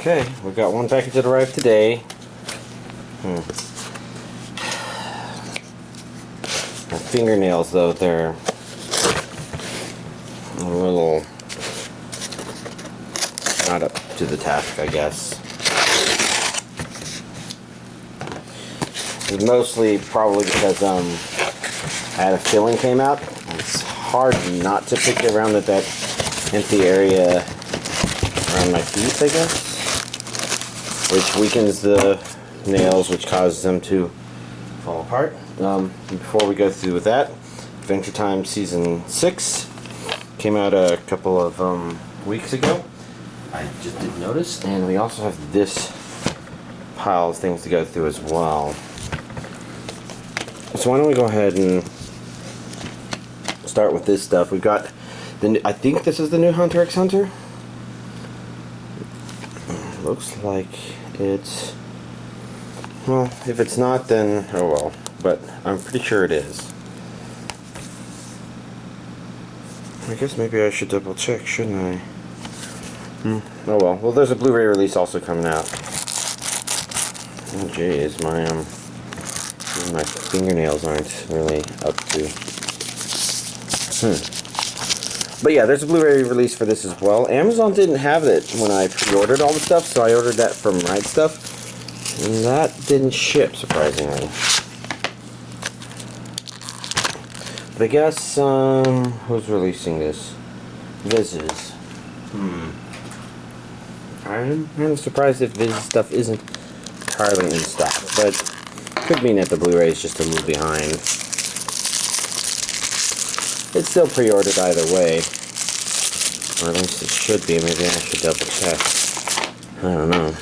Okay, we got one package that arrived today. My fingernails, though, they're a little not up to the task, I guess. It's mostly probably because I had a filling came out. It's hard not to pick around that empty area around my teeth, I guess, which weakens the nails, which causes them to fall apart. Before we go through with that, Adventure Time Season 6 came out a couple of weeks ago. I just didn't notice, and we also have this pile of things to go through as well. So why don't we go ahead and start with this stuff. We've got I think this is the new Hunter x Hunter. Looks like it's, well, if it's not, then oh well, but I'm pretty sure it is. I guess maybe I should double check, shouldn't I? Oh well. Well, there's a Blu-ray release also coming out. Oh jeez, my fingernails aren't really up to. But yeah, there's a Blu-ray release for this as well. Amazon didn't have it when I pre-ordered all the stuff, so I ordered that from Right Stuff, and that didn't ship, surprisingly. But I guess, who's releasing this? Viz's. I'm kind of surprised if Viz's stuff isn't entirely in stock, but could mean that the Blu-ray is just a little behind. It's still pre-ordered either way, or at least it should be. Maybe I should double check. I don't know.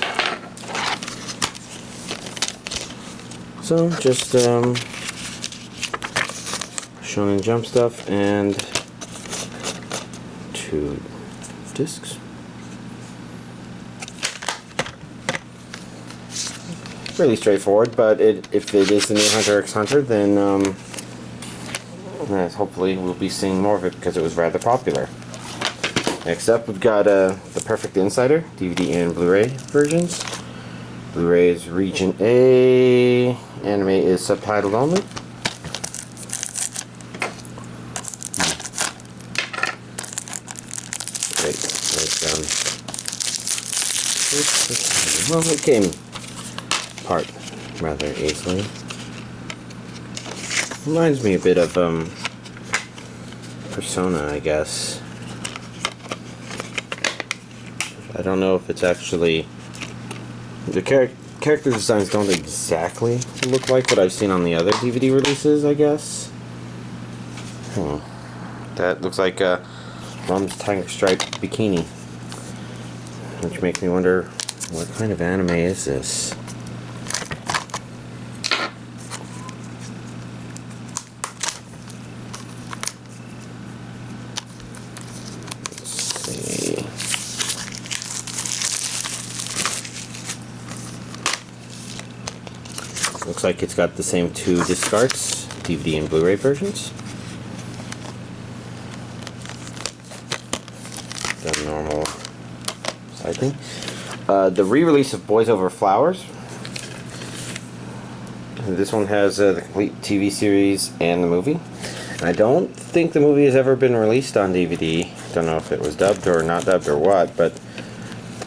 So just Shonen Jump stuff and 2 discs. Really straightforward, but if it is the new Hunter x Hunter, then hopefully we'll be seeing more of it because it was rather popular. Next up, we've got the Perfect Insider DVD and Blu-ray versions. Blu-ray is Region A. Anime is subtitled only. Great. Well, it came apart rather easily. Reminds me a bit of Persona, I guess. I don't know if it's actually the character designs don't exactly look like what I've seen on the other DVD releases, I guess. That looks like Mom's Tiger Stripe bikini, which makes me wonder what kind of anime is this. Looks like it's got the same 2 disc arts, DVD and Blu-ray versions. The normal cycling. The re-release of Boys Over Flowers. This one has the complete TV series and the movie. And I don't think the movie has ever been released on DVD. Don't know if it was dubbed or not dubbed or what, but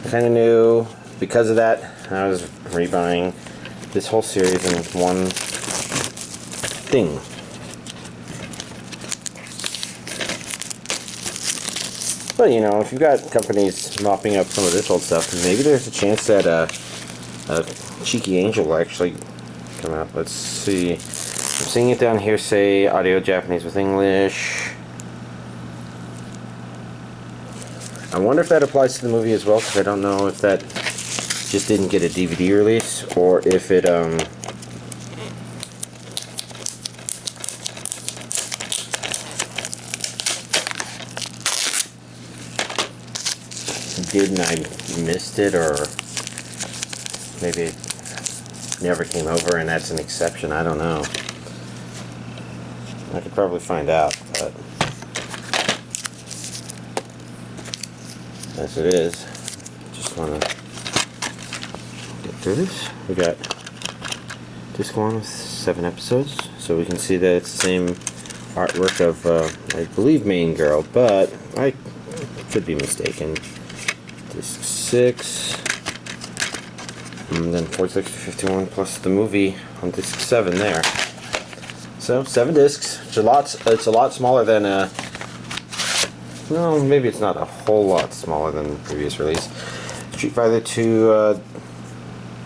I kind of knew because of that I was rebuying this whole series in one thing. But you know, if you've got companies mopping up some of this old stuff, maybe there's a chance that a Cheeky Angel will actually come out. Let's see. I'm seeing it down here say audio Japanese with English. I wonder if that applies to the movie as well, because I don't know if that just didn't get a DVD release, or if it did and I missed it, or maybe it never came over and that's an exception. I don't know. I could probably find out, but as it is, just want to collectors. We got disc 1 with 7 episodes, so we can see that it's the same artwork of, I believe, Main Girl, but I could be mistaken. Disc 6, and then 46 to 51 plus the movie on disc 7 there. So 7 discs. It's a lot smaller than well, maybe it's not a whole lot smaller than the previous release. Street Fighter 2,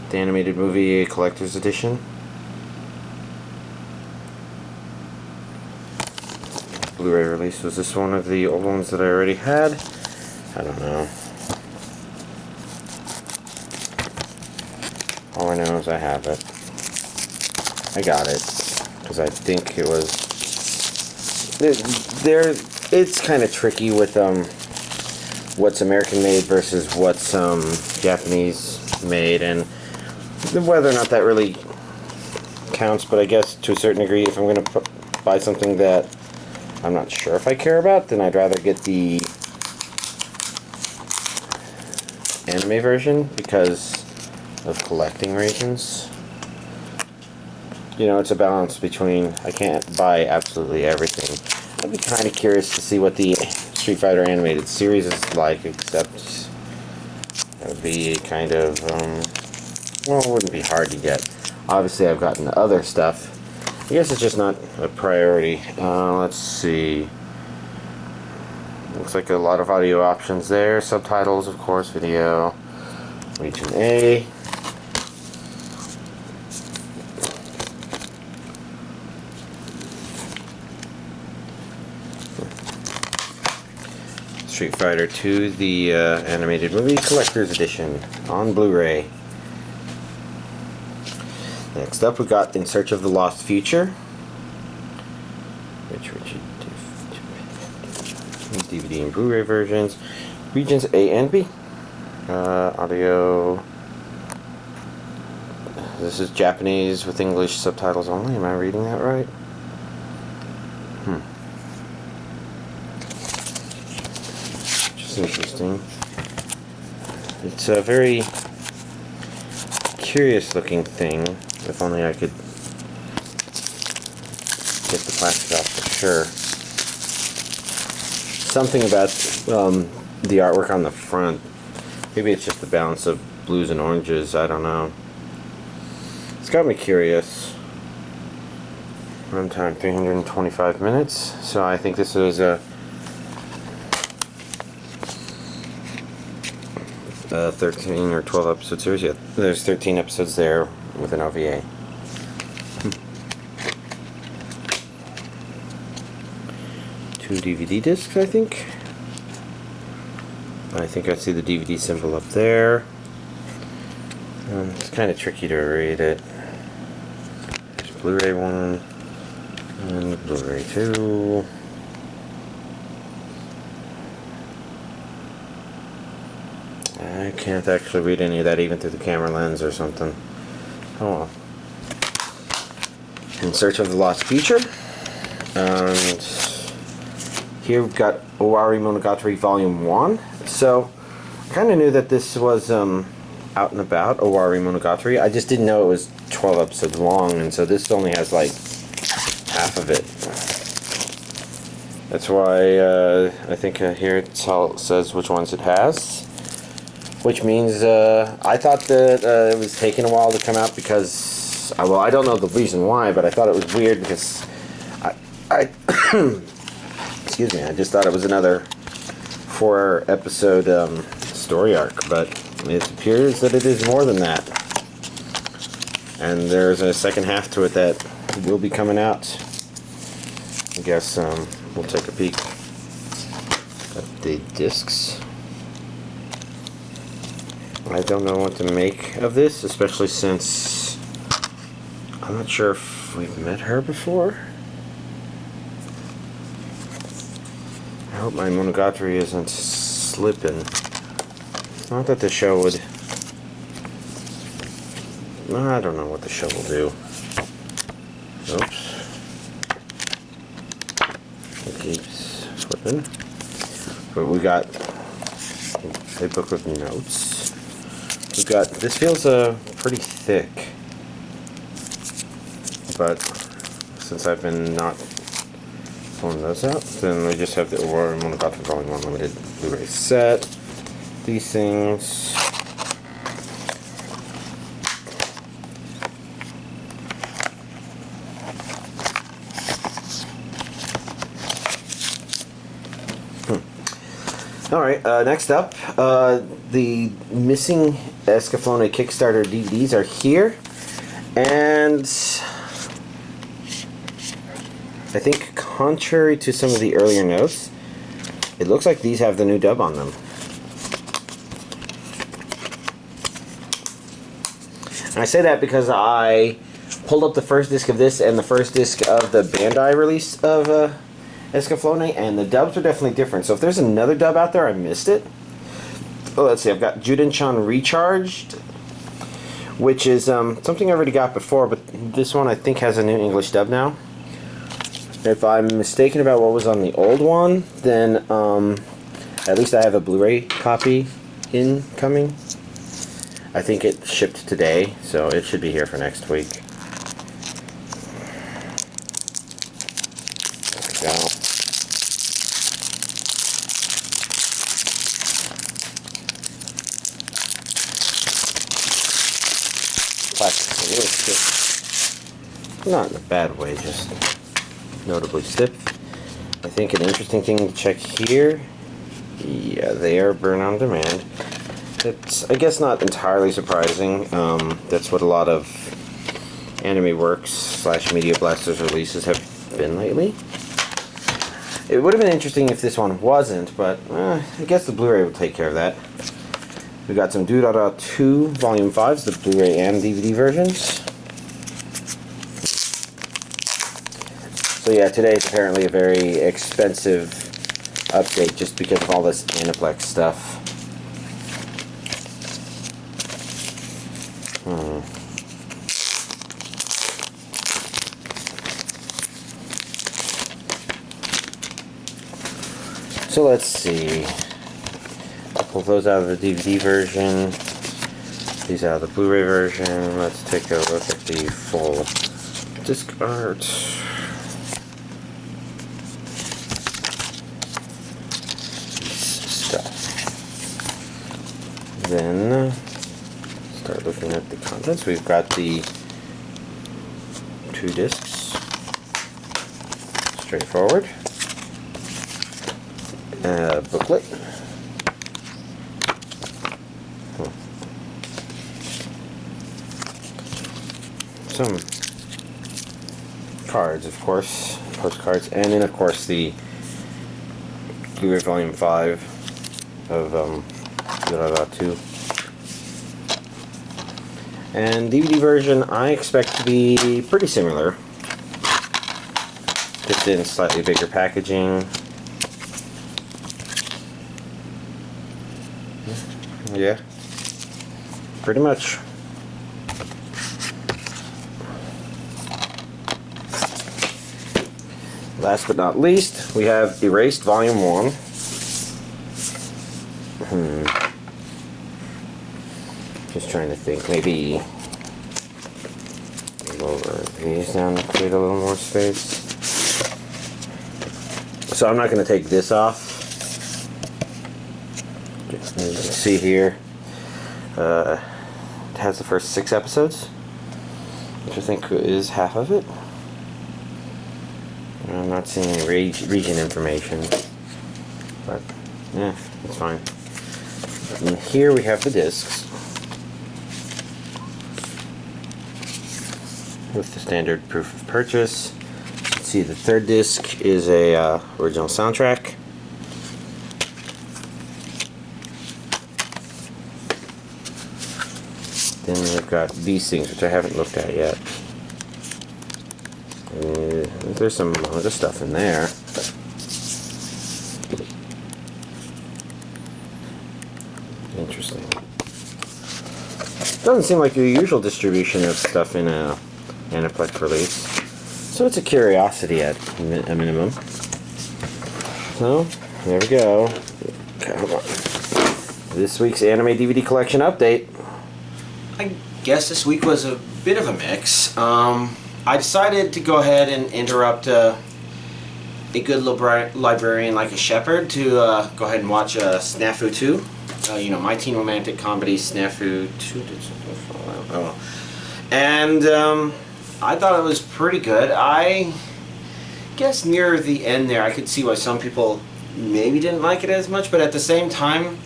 the animated movie collector's edition. Blu-ray release. Was this one of the old ones that I already had? I don't know. All I know is I have it. I got it because I think it was there. It's kind of tricky with what's American made versus what's Japanese made, and whether or not that really counts. But I guess to a certain degree, if I'm going to buy something that I'm not sure if I care about, then I'd rather get the anime version because of collecting reasons. You know, it's a balance between, I can't buy absolutely everything. I'd be kind of curious to see what the Street Fighter animated series is like, except that would be kind of, well, it wouldn't be hard to get. Obviously, I've gotten other stuff. I guess it's just not a priority. Let's see. Looks like a lot of audio options there. Subtitles, of course, video. Region A. Street Fighter 2, the animated movie collector's edition on Blu-ray. Next up, we got In Search of the Lost Future, which DVD and Blu-ray versions. Regions A and B. Audio. This is Japanese with English subtitles only. Am I reading that right? Interesting. It's a very curious looking thing. If only I could get the plastic off for sure. Something about the artwork on the front. Maybe it's just the balance of blues and oranges. I don't know. It's got me curious. Runtime 325 minutes. So I think this is a 13 or 12 episode series. Yeah, there's 13 episodes there with an OVA. Two DVD discs, I think. I think I see the DVD symbol up there. It's kind of tricky to read it. There's Blu-ray 1 and Blu-ray 2. I can't actually read any of that even through the camera lens or something. Oh well. In Search of the Lost Future. And here we've got Owarimonogatari Volume 1. So, I kind of knew that this was out and about, Owarimonogatari. I just didn't know it was 12 episodes long, and so this only has like half of it. That's why I think here it says which ones it has. Which means I thought that it was taking a while to come out because, well, I don't know the reason why, but I thought it was weird because I excuse me, I just thought it was another 4 episode story arc, but it appears that it is more than that. And there's a second half to it that will be coming out. I guess we'll take a peek at the discs. I don't know what to make of this, especially since I'm not sure if we've met her before. I hope my Monogatari isn't slipping. Not that the show would... I don't know what the show will do. Oops. It keeps flipping. But we got a book of notes. We've got, this feels pretty thick. But since I've been not pulling those out, then we just have the Owarimonogatari Volume 1 Limited Blu-ray set. These things. Alright, next up, the missing Escaflowne Kickstarter DVDs are here, and I think contrary to some of the earlier notes, it looks like these have the new dub on them. And I say that because I pulled up the first disc of this and the first disc of the Bandai release of Escaflowne, and the dubs are definitely different. So if there's another dub out there, I missed it. Oh, let's see. I've got Juden-Chan Recharged, which is something I already got before, but this one I think has a new English dub now. If I'm mistaken about what was on the old one, then at least I have a Blu-ray copy incoming. I think it shipped today, so it should be here for next week. There we go. Plastic's a little stiff. Not in a bad way, just notably stiff. I think an interesting thing to check here, yeah, they are burn on demand. It's, I guess, not entirely surprising. That's what a lot of Anime Works / Media Blasters releases have been lately. It would have been interesting if this one wasn't, but I guess the Blu-ray will take care of that. We got some DuRaRaRa 2 Volume 5s, the Blu-ray and DVD versions. So yeah, today is apparently a very expensive update just because of all this Aniplex stuff. So let's see. I'll pull those out of the DVD version, these out of the Blu-ray version. Let's take a look at the full disc art. Then start looking at the contents. We've got the 2 discs, straightforward, booklet, some cards, of course, postcards, and then of course the Blu-ray Volume 5 of DuRaRaRa 2. And DVD version I expect to be pretty similar, just in slightly bigger packaging. Yeah, pretty much. Last but not least, we have Erased Volume 1. Just trying to think, maybe lower these down to create a little more space. So I'm not going to take this off. As you can see here, it has the first 6 episodes, which I think is half of it. I'm not seeing any region information, but yeah, it's fine. And here we have the discs with the standard proof of purchase. You can see the 3rd disc is a original soundtrack. Then we've got these things, which I haven't looked at yet. There's some other stuff in there. Interesting. Doesn't seem like the usual distribution of stuff in a Aniplex release. So it's a curiosity at a minimum. So, there we go. Come on. This week's anime DVD collection update. guess this week was a bit of a mix. I decided to go ahead and interrupt a good librarian like a shepherd to go ahead and watch Snafu 2. You know, my teen romantic comedy Snafu 2. Oh. And I thought it was pretty good. I guess near the end there I could see why some people maybe didn't like it as much, but at the same time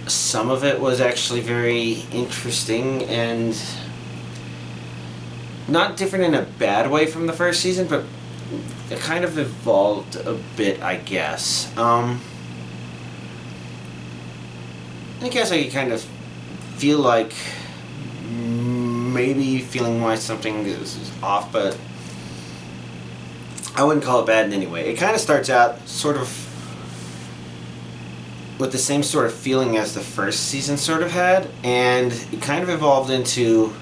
some of it was actually very interesting and not different in a bad way from the first season, but it kind of evolved a bit, I guess. I guess I could kind of feel like maybe feeling why something is off, but I wouldn't call it bad in any way. It kind of starts out sort of with the same sort of feeling as the first season sort of had, and it kind of evolved into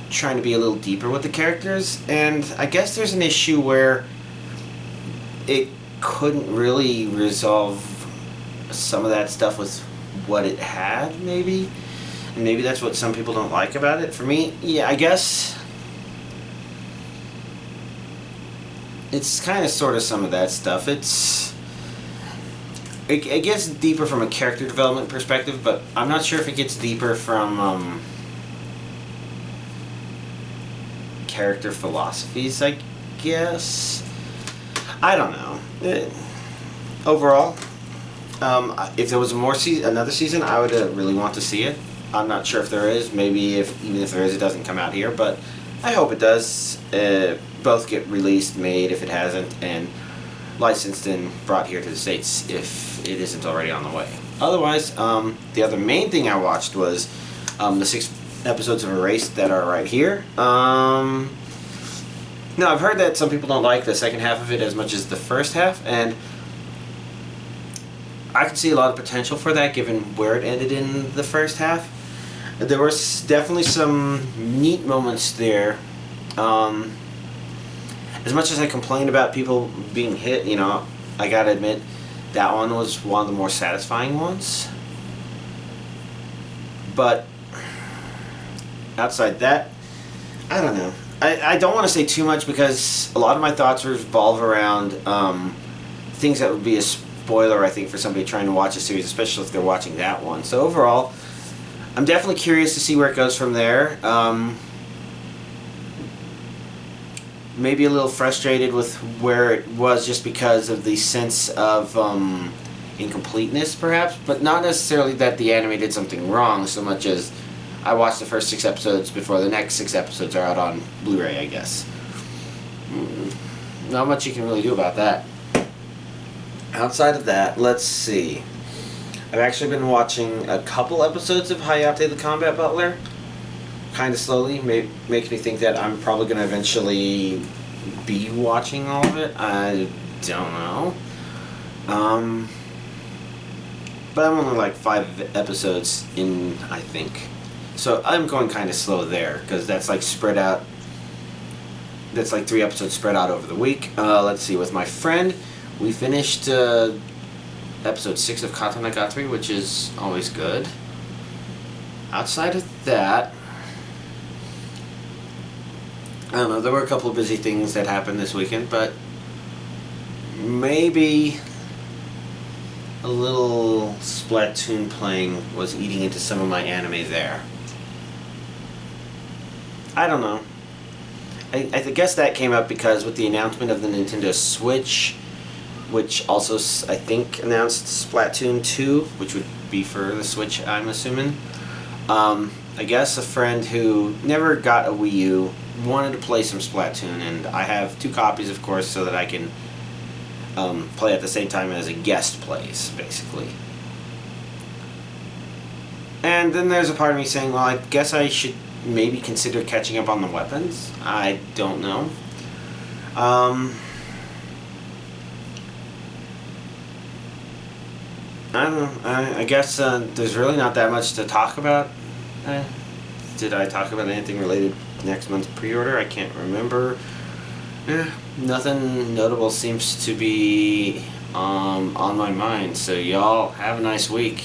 trying to be a little deeper with the characters, and I guess there's an issue where it couldn't really resolve some of that stuff with what it had, maybe, and maybe that's what some people don't like about it. For me, yeah, I guess it's kind of sort of some of that stuff. It gets deeper from a character development perspective, but I'm not sure if it gets deeper from character philosophies, I guess. I don't know. Overall, if there was another season, I would really want to see it. I'm not sure if there is. Maybe even if there is, it doesn't come out here, but I hope it does. Both get released, made if it hasn't, and licensed and brought here to the States if it isn't already on the way. Otherwise, the other main thing I watched was the 6 episodes of Erased that are right here. Now, I've heard that some people don't like the second half of it as much as the first half, and I can see a lot of potential for that given where it ended in the first half. There were definitely some neat moments there. As much as I complained about people being hit, you know, I gotta admit that one was one of the more satisfying ones. But outside that, I don't know. I don't want to say too much because a lot of my thoughts revolve around things that would be a spoiler, I think, for somebody trying to watch a series, especially if they're watching that one. So overall, I'm definitely curious to see where it goes from there. Maybe a little frustrated with where it was just because of the sense of incompleteness, perhaps, but not necessarily that the anime did something wrong so much as I watched the first 6 episodes before the next 6 episodes are out on Blu-ray, I guess. Not much you can really do about that. Outside of that, let's see. I've actually been watching a couple episodes of Hayate the Combat Butler. Kind of slowly. Makes me think that I'm probably going to eventually be watching all of it. I don't know. But I'm only like 5 episodes in, I think. So I'm going kind of slow there, because that's like spread out. That's like 3 episodes spread out over the week. Let's see, with my friend, we finished episode 6 of Katanagatari, which is always good. Outside of that, I don't know, there were a couple of busy things that happened this weekend, but maybe a little Splatoon playing was eating into some of my anime there. I don't know. I guess that came up because with the announcement of the Nintendo Switch, which also I think announced Splatoon 2, which would be for the Switch, I'm assuming. I guess a friend who never got a Wii U wanted to play some Splatoon, and I have 2 copies, of course, so that I can play at the same time as a guest plays, basically. And then there's a part of me saying, well, I guess I should maybe consider catching up on the weapons. I don't know. I don't know. I guess there's really not that much to talk about. Did I talk about anything related to next month's pre-order? I can't remember. Nothing notable seems to be on my mind. So y'all have a nice week.